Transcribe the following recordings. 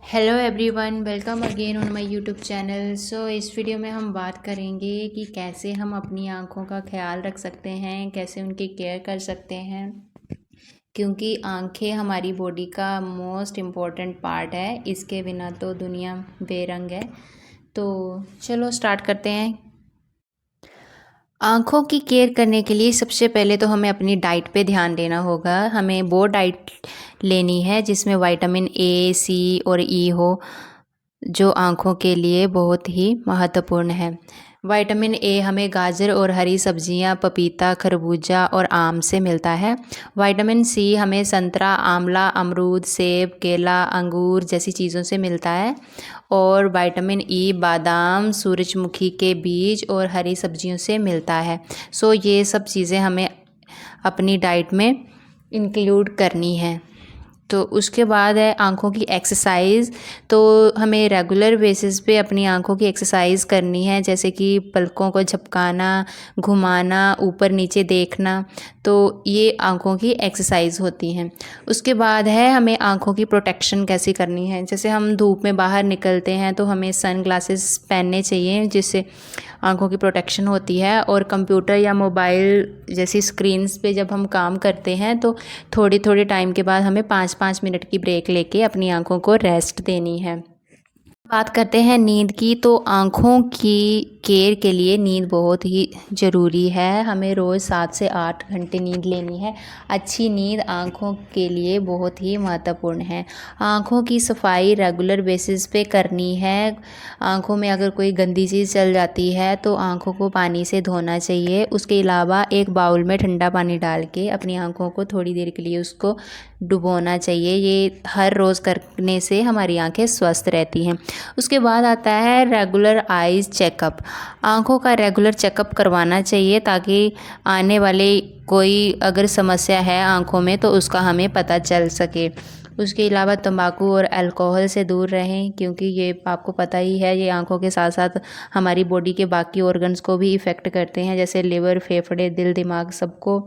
Hello everyone, welcome again on my YouTube channel. So इस video में हम बात करेंगे कि कैसे हम अपनी आँखों का ख्याल रख सकते हैं, कैसे उनकी केयर कर सकते हैं, क्योंकि आँखें हमारी बॉडी का मोस्ट इम्पॉर्टेंट पार्ट है। इसके बिना तो दुनिया बेरंग है। तो चलो स्टार्ट करते हैं। आँखों की केयर करने के लिए सबसे पहले तो हमें अपनी डाइट पे ध्यान देना होगा। हमें वो डाइट लेनी है जिसमें विटामिन ए, सी और ई हो, जो आँखों के लिए बहुत ही महत्वपूर्ण है। विटामिन ए हमें गाजर और हरी सब्जियां, पपीता, खरबूजा और आम से मिलता है। विटामिन सी हमें संतरा, आंवला, अमरूद, सेब, केला, अंगूर जैसी चीज़ों से मिलता है। और विटामिन ई बादाम, सूरजमुखी के बीज और हरी सब्जियों से मिलता है। सो ये सब चीज़ें हमें अपनी डाइट में इंक्लूड करनी है। तो उसके बाद है आँखों की एक्सरसाइज। तो हमें रेगुलर बेसिस पे अपनी आँखों की एक्सरसाइज करनी है, जैसे कि पलकों को झपकाना, घुमाना, ऊपर नीचे देखना। तो ये आँखों की एक्सरसाइज होती हैं। उसके बाद है हमें आँखों की प्रोटेक्शन कैसे करनी है। जैसे हम धूप में बाहर निकलते हैं तो हमें सन ग्लासेस पहनने चाहिए, जिससे आँखों की प्रोटेक्शन होती है। और कंप्यूटर या मोबाइल जैसी स्क्रीन्स पे जब हम काम करते हैं तो थोड़ी थोड़ी टाइम के बाद हमें 5-5 मिनट की ब्रेक लेके अपनी आँखों को रेस्ट देनी है। बात करते हैं नींद की। तो आँखों की केयर के लिए नींद बहुत ही ज़रूरी है। हमें रोज़ 7 से 8 घंटे नींद लेनी है। अच्छी नींद आँखों के लिए बहुत ही महत्वपूर्ण है। आँखों की सफाई रेगुलर बेसिस पे करनी है। आँखों में अगर कोई गंदी चीज़ चल जाती है तो आँखों को पानी से धोना चाहिए। उसके अलावा एक बाउल में ठंडा पानी डाल के अपनी आँखों को थोड़ी देर के लिए उसको डुबोना चाहिए। ये हर रोज़ करने से हमारी आँखें स्वस्थ रहती हैं। उसके बाद आता है रेगुलर आइज़ चेकअप। आँखों का रेगुलर चेकअप करवाना चाहिए, ताकि आने वाले कोई अगर समस्या है आँखों में तो उसका हमें पता चल सके। उसके अलावा तंबाकू और अल्कोहल से दूर रहें, क्योंकि ये आपको पता ही है, ये आँखों के साथ साथ हमारी बॉडी के बाकी ऑर्गन्स को भी इफ़ेक्ट करते हैं, जैसे लिवर, फेफड़े, दिल, दिमाग सबको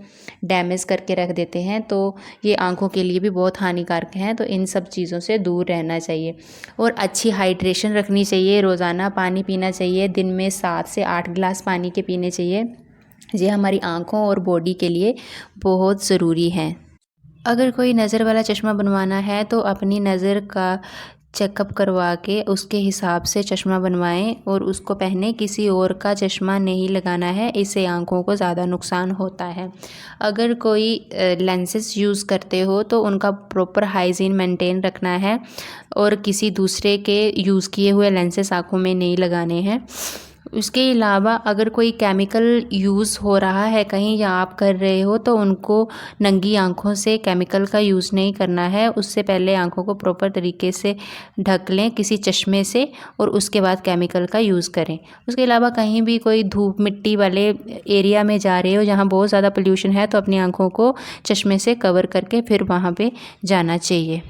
डैमेज करके रख देते हैं। तो ये आँखों के लिए भी बहुत हानिकारक हैं। तो इन सब चीज़ों से दूर रहना चाहिए। और अच्छी हाइड्रेशन रखनी चाहिए। रोज़ाना पानी पीना चाहिए। दिन में 7 से 8 गिलास पानी के पीने चाहिए। ये हमारी आँखों और बॉडी के लिए बहुत ज़रूरी है। अगर कोई नज़र वाला चश्मा बनवाना है तो अपनी नज़र का चेकअप करवा के उसके हिसाब से चश्मा बनवाएं और उसको पहने। किसी और का चश्मा नहीं लगाना है, इससे आँखों को ज़्यादा नुकसान होता है। अगर कोई लेंसेज यूज़ करते हो तो उनका प्रॉपर हाइजीन मेंटेन रखना है और किसी दूसरे के यूज़ किए हुए लेंसेज आँखों में नहीं लगाने हैं। उसके अलावा अगर कोई केमिकल यूज़ हो रहा है कहीं या आप कर रहे हो तो उनको नंगी आँखों से केमिकल का यूज़ नहीं करना है। उससे पहले आँखों को प्रॉपर तरीके से ढक लें किसी चश्मे से और उसके बाद केमिकल का यूज़ करें। उसके अलावा कहीं भी कोई धूप मिट्टी वाले एरिया में जा रहे हो जहाँ बहुत ज़्यादा पोल्यूशन है तो अपनी आँखों को चश्मे से कवर करके फिर वहाँ पे जाना चाहिए।